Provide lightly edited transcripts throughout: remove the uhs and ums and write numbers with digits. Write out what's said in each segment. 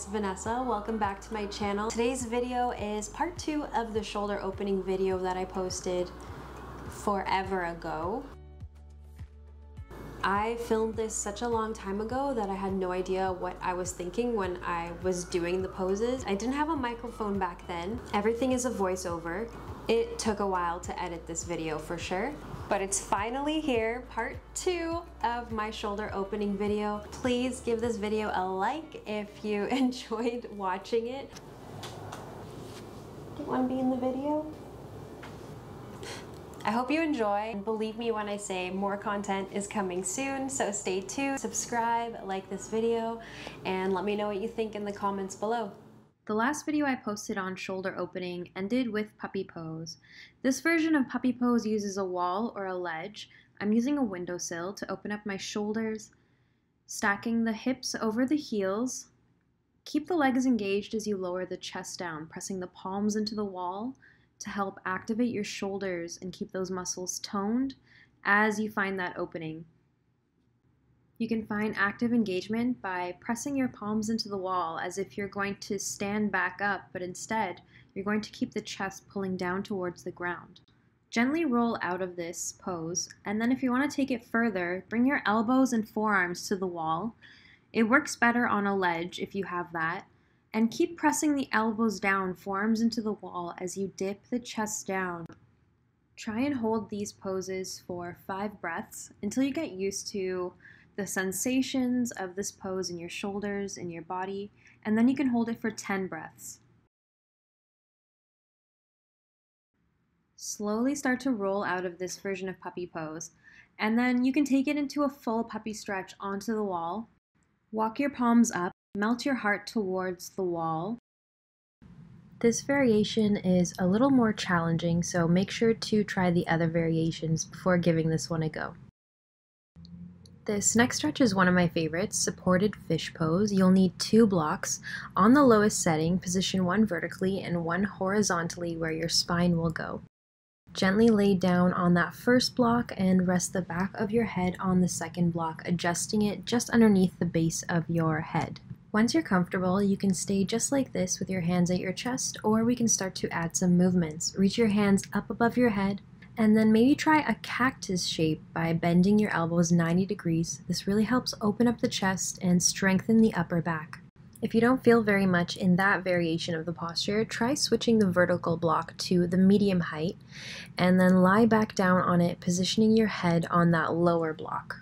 it's Vanessa. Welcome back to my channel. Today's video is part 2 of the shoulder opening video that I posted forever ago. I filmed this such a long time ago that I had no idea what I was thinking when I was doing the poses. I didn't have a microphone back then. Everything is a voiceover. It took a while to edit this video for sure, but it's finally here, part 2 of my shoulder opening video. Please give this video a like if you enjoyed watching it. Do you want to be in the video? I hope you enjoy, and believe me when I say more content is coming soon, so stay tuned, subscribe, like this video, and let me know what you think in the comments below. The last video I posted on shoulder opening ended with puppy pose. This version of puppy pose uses a wall or a ledge. I'm using a windowsill to open up my shoulders, stacking the hips over the heels. Keep the legs engaged as you lower the chest down, pressing the palms into the wall to help activate your shoulders and keep those muscles toned as you find that opening. You can find active engagement by pressing your palms into the wall as if you're going to stand back up, but instead you're going to keep the chest pulling down towards the ground. Gently roll out of this pose, and then if you want to take it further, bring your elbows and forearms to the wall. It works better on a ledge if you have that. And keep pressing the elbows down, forearms into the wall as you dip the chest down. Try and hold these poses for 5 breaths until you get used to the sensations of this pose in your shoulders, in your body, and then you can hold it for 10 breaths. Slowly start to roll out of this version of puppy pose, and then you can take it into a full puppy stretch onto the wall. Walk your palms up, melt your heart towards the wall. This variation is a little more challenging, so make sure to try the other variations before giving this one a go. This next stretch is one of my favorites, supported fish pose. You'll need 2 blocks. On the lowest setting, position one vertically and one horizontally where your spine will go. Gently lay down on that first block and rest the back of your head on the second block, adjusting it just underneath the base of your head. Once you're comfortable, you can stay just like this with your hands at your chest, or we can start to add some movements. Reach your hands up above your head, and then maybe try a cactus shape by bending your elbows 90 degrees. This really helps open up the chest and strengthen the upper back. If you don't feel very much in that variation of the posture, try switching the vertical block to the medium height, and then lie back down on it, positioning your head on that lower block.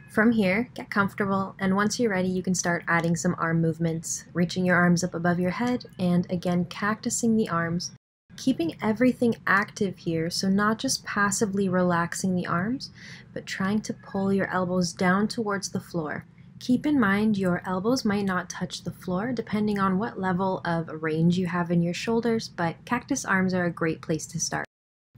From here, get comfortable, and once you're ready, you can start adding some arm movements, reaching your arms up above your head, and again, cactusing the arms. Keeping everything active here, so not just passively relaxing the arms, but trying to pull your elbows down towards the floor. Keep in mind your elbows might not touch the floor depending on what level of range you have in your shoulders, but cactus arms are a great place to start.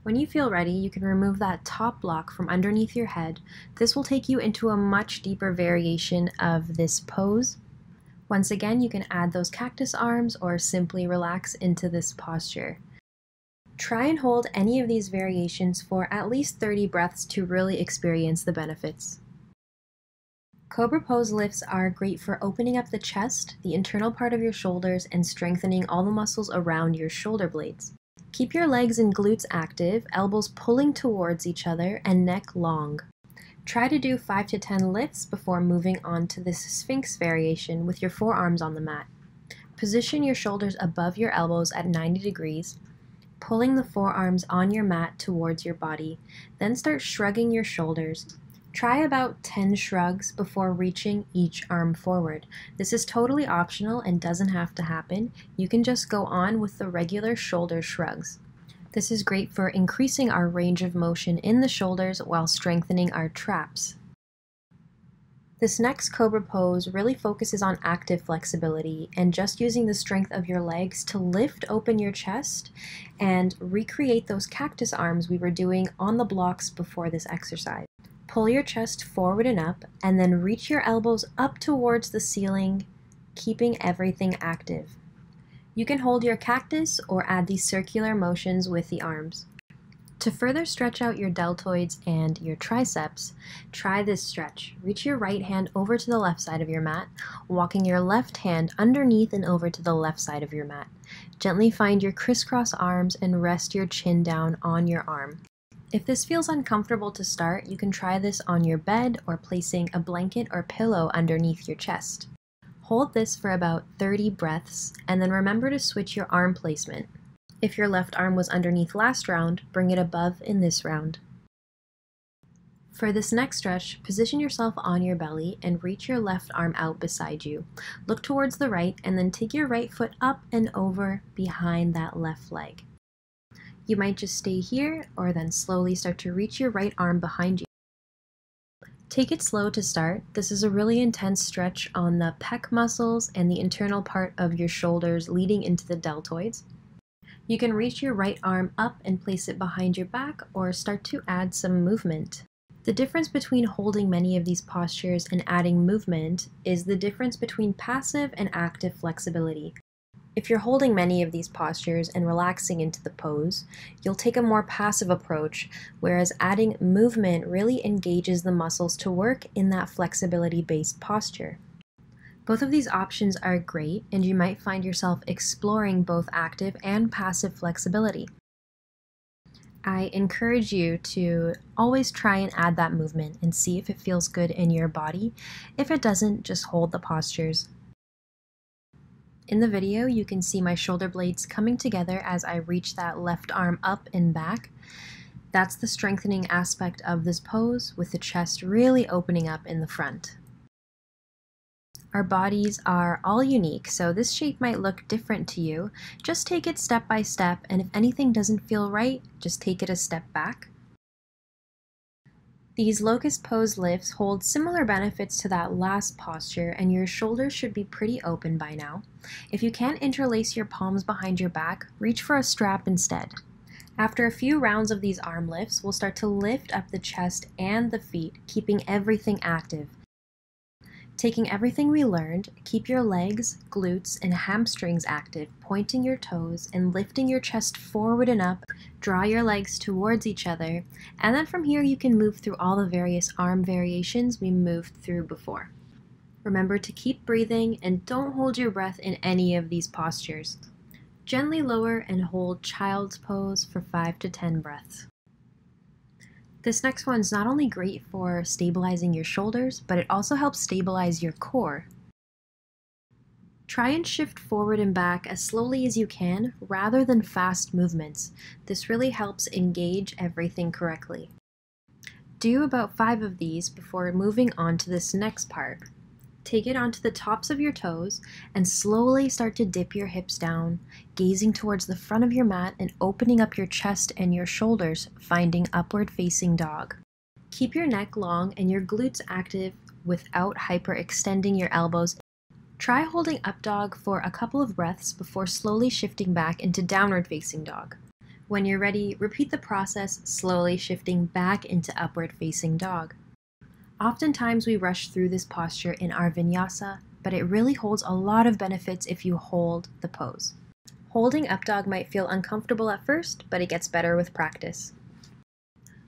When you feel ready, you can remove that top block from underneath your head. This will take you into a much deeper variation of this pose. Once again, you can add those cactus arms or simply relax into this posture. Try and hold any of these variations for at least 30 breaths to really experience the benefits. Cobra pose lifts are great for opening up the chest, the internal part of your shoulders, and strengthening all the muscles around your shoulder blades. Keep your legs and glutes active, elbows pulling towards each other, and neck long. Try to do 5 to 10 lifts before moving on to this Sphynx variation with your forearms on the mat. Position your shoulders above your elbows at 90 degrees, pulling the forearms on your mat towards your body. Then start shrugging your shoulders. Try about 10 shrugs before reaching each arm forward. This is totally optional and doesn't have to happen. You can just go on with the regular shoulder shrugs. This is great for increasing our range of motion in the shoulders while strengthening our traps. This next Cobra pose really focuses on active flexibility and just using the strength of your legs to lift open your chest and recreate those cactus arms we were doing on the blocks before this exercise. Pull your chest forward and up, and then reach your elbows up towards the ceiling, keeping everything active. You can hold your cactus or add these circular motions with the arms. To further stretch out your deltoids and your triceps, try this stretch. Reach your right hand over to the left side of your mat, walking your left hand underneath and over to the left side of your mat. Gently find your crisscross arms and rest your chin down on your arm. If this feels uncomfortable to start, you can try this on your bed or placing a blanket or pillow underneath your chest. Hold this for about 30 breaths, and then remember to switch your arm placement. If your left arm was underneath last round, bring it above in this round. For this next stretch, position yourself on your belly and reach your left arm out beside you. Look towards the right and then take your right foot up and over behind that left leg. You might just stay here or then slowly start to reach your right arm behind you. Take it slow to start. This is a really intense stretch on the pec muscles and the internal part of your shoulders leading into the deltoids. You can reach your right arm up and place it behind your back or start to add some movement. The difference between holding many of these postures and adding movement is the difference between passive and active flexibility. If you're holding many of these postures and relaxing into the pose, you'll take a more passive approach, whereas adding movement really engages the muscles to work in that flexibility-based posture. Both of these options are great, and you might find yourself exploring both active and passive flexibility. I encourage you to always try and add that movement and see if it feels good in your body. If it doesn't, just hold the postures. In the video, you can see my shoulder blades coming together as I reach that left arm up and back. That's the strengthening aspect of this pose, with the chest really opening up in the front. Our bodies are all unique, so this shape might look different to you. Just take it step by step, and if anything doesn't feel right, just take it a step back. These locust pose lifts hold similar benefits to that last posture, and your shoulders should be pretty open by now. If you can't interlace your palms behind your back, reach for a strap instead. After a few rounds of these arm lifts, we'll start to lift up the chest and the feet, keeping everything active. Taking everything we learned, keep your legs, glutes, and hamstrings active, pointing your toes and lifting your chest forward and up. Draw your legs towards each other, and then from here you can move through all the various arm variations we moved through before. Remember to keep breathing and don't hold your breath in any of these postures. Gently lower and hold child's pose for 5 to 10 breaths. This next one is not only great for stabilizing your shoulders, but it also helps stabilize your core. Try and shift forward and back as slowly as you can, rather than fast movements. This really helps engage everything correctly. Do about 5 of these before moving on to this next part. Take it onto the tops of your toes and slowly start to dip your hips down, gazing towards the front of your mat and opening up your chest and your shoulders, finding upward facing dog. Keep your neck long and your glutes active without hyperextending your elbows. Try holding up dog for a couple of breaths before slowly shifting back into downward facing dog. When you're ready, repeat the process, slowly shifting back into upward facing dog. Oftentimes we rush through this posture in our vinyasa, but it really holds a lot of benefits if you hold the pose. Holding up dog might feel uncomfortable at first, but it gets better with practice.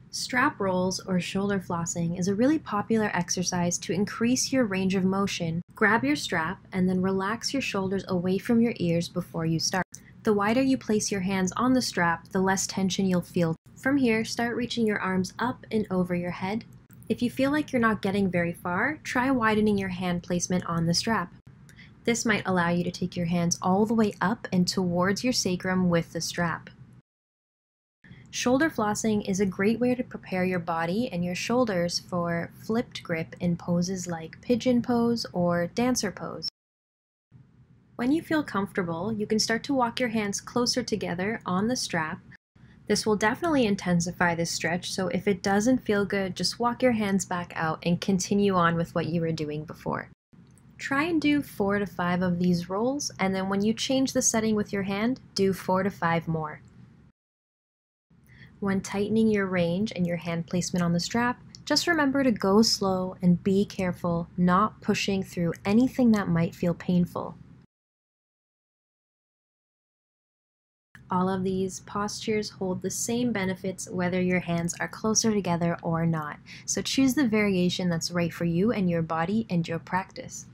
Strap rolls or shoulder flossing is a really popular exercise to increase your range of motion. Grab your strap and then relax your shoulders away from your ears before you start. The wider you place your hands on the strap, the less tension you'll feel. From here, start reaching your arms up and over your head. If you feel like you're not getting very far, try widening your hand placement on the strap. This might allow you to take your hands all the way up and towards your sacrum with the strap. Shoulder flossing is a great way to prepare your body and your shoulders for flipped grip in poses like pigeon pose or dancer pose. When you feel comfortable, you can start to walk your hands closer together on the strap. This will definitely intensify this stretch, so if it doesn't feel good, just walk your hands back out and continue on with what you were doing before. Try and do 4 to 5 of these rolls, and then when you change the setting with your hand, do 4 to 5 more. When tightening your range and your hand placement on the strap, just remember to go slow and be careful, not pushing through anything that might feel painful. All of these postures hold the same benefits whether your hands are closer together or not. So choose the variation that's right for you and your body and your practice.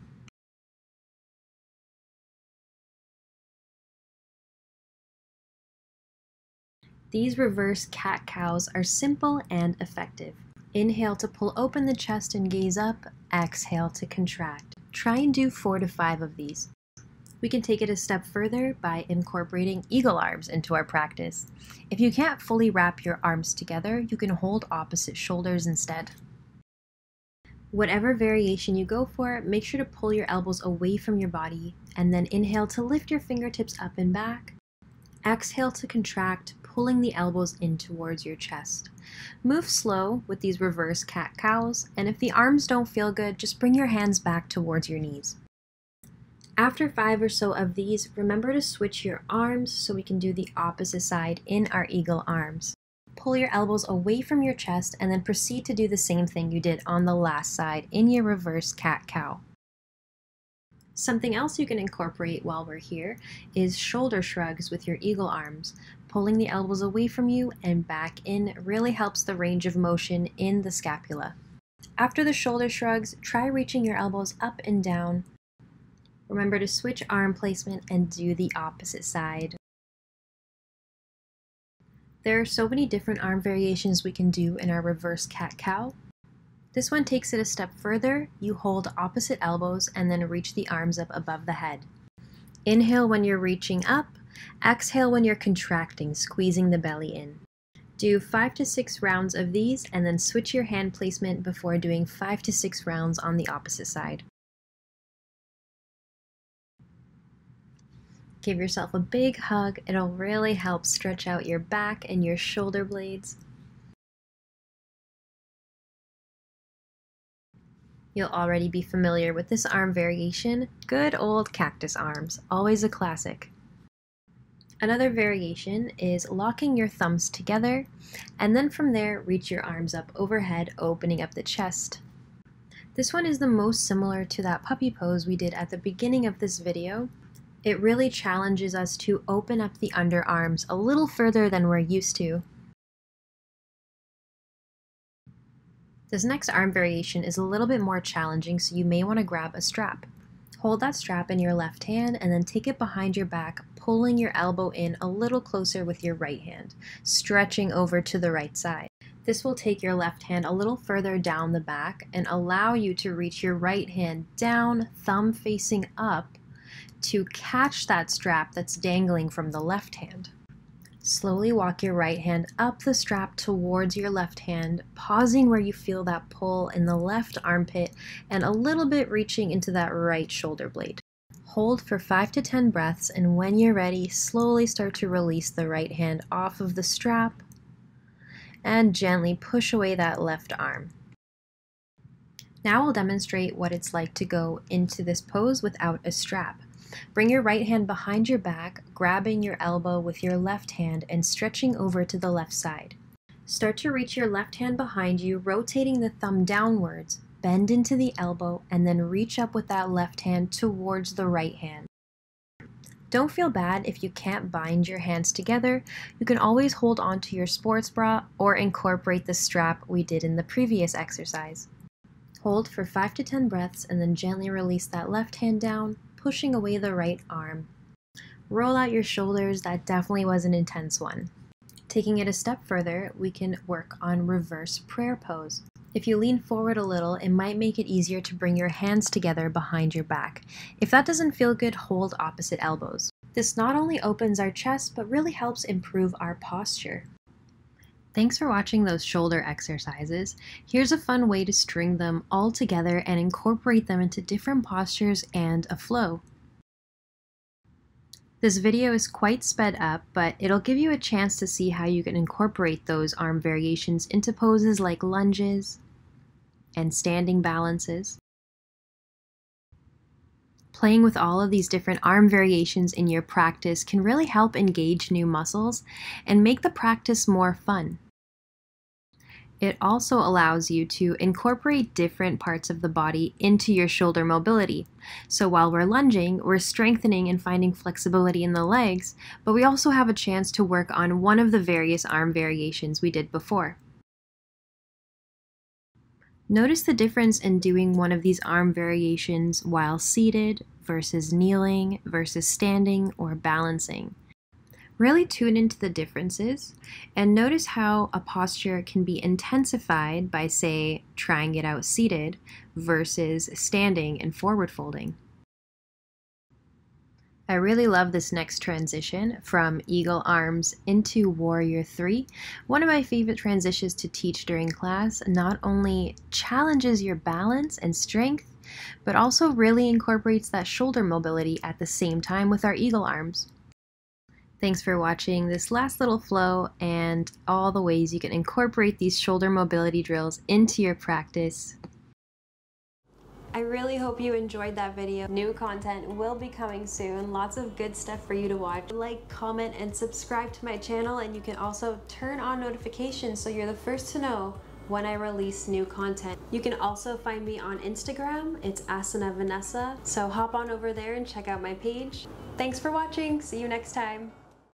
These reverse cat-cows are simple and effective. Inhale to pull open the chest and gaze up. Exhale to contract. Try and do 4 to 5 of these. We can take it a step further by incorporating eagle arms into our practice. If you can't fully wrap your arms together, you can hold opposite shoulders instead. Whatever variation you go for, make sure to pull your elbows away from your body, and then inhale to lift your fingertips up and back. Exhale to contract, pulling the elbows in towards your chest. Move slow with these reverse cat-cows, and if the arms don't feel good, just bring your hands back towards your knees. After 5 or so of these, remember to switch your arms so we can do the opposite side in our eagle arms. Pull your elbows away from your chest and then proceed to do the same thing you did on the last side in your reverse cat-cow. Something else you can incorporate while we're here is shoulder shrugs with your eagle arms. Pulling the elbows away from you and back in really helps the range of motion in the scapula. After the shoulder shrugs, try reaching your elbows up and down. Remember to switch arm placement and do the opposite side. There are so many different arm variations we can do in our reverse cat-cow. This one takes it a step further. You hold opposite elbows and then reach the arms up above the head. Inhale when you're reaching up. Exhale when you're contracting, squeezing the belly in. Do 5 to 6 rounds of these and then switch your hand placement before doing 5 to 6 rounds on the opposite side. Give yourself a big hug. It'll really help stretch out your back and your shoulder blades. You'll already be familiar with this arm variation. Good old cactus arms, always a classic. Another variation is locking your thumbs together, and then from there, reach your arms up overhead, opening up the chest. This one is the most similar to that puppy pose we did at the beginning of this video. It really challenges us to open up the underarms a little further than we're used to. This next arm variation is a little bit more challenging, so you may want to grab a strap. Hold that strap in your left hand and then take it behind your back, pulling your elbow in a little closer with your right hand, stretching over to the right side. This will take your left hand a little further down the back and allow you to reach your right hand down, thumb facing up, to catch that strap that's dangling from the left hand. Slowly walk your right hand up the strap towards your left hand, pausing where you feel that pull in the left armpit and a little bit reaching into that right shoulder blade. Hold for 5 to 10 breaths, and when you're ready, slowly start to release the right hand off of the strap and gently push away that left arm. Now we'll demonstrate what it's like to go into this pose without a strap. Bring your right hand behind your back, grabbing your elbow with your left hand and stretching over to the left side. Start to reach your left hand behind you, rotating the thumb downwards, bend into the elbow, and then reach up with that left hand towards the right hand. Don't feel bad if you can't bind your hands together. You can always hold on to your sports bra or incorporate the strap we did in the previous exercise. Hold for 5 to 10 breaths and then gently release that left hand down, pushing away the right arm. Roll out your shoulders. That definitely was an intense one. Taking it a step further, we can work on reverse prayer pose. If you lean forward a little, it might make it easier to bring your hands together behind your back. If that doesn't feel good, hold opposite elbows. This not only opens our chest, but really helps improve our posture. Thanks for watching those shoulder exercises. Here's a fun way to string them all together and incorporate them into different postures and a flow. This video is quite sped up, but it'll give you a chance to see how you can incorporate those arm variations into poses like lunges and standing balances. Playing with all of these different arm variations in your practice can really help engage new muscles and make the practice more fun. It also allows you to incorporate different parts of the body into your shoulder mobility. So while we're lunging, we're strengthening and finding flexibility in the legs, but we also have a chance to work on one of the various arm variations we did before. Notice the difference in doing one of these arm variations while seated versus kneeling versus standing or balancing. Really tune into the differences and notice how a posture can be intensified by, say, trying it out seated versus standing and forward folding. I really love this next transition from Eagle Arms into Warrior 3. One of my favorite transitions to teach during class. Not only challenges your balance and strength, but also really incorporates that shoulder mobility at the same time with our Eagle Arms. Thanks for watching this last little flow and all the ways you can incorporate these shoulder mobility drills into your practice. I really hope you enjoyed that video. New content will be coming soon. Lots of good stuff for you to watch. Like, comment, and subscribe to my channel, and you can also turn on notifications so you're the first to know when I release new content. You can also find me on Instagram. It's Asana Vanessa. So hop on over there and check out my page. Thanks for watching. See you next time.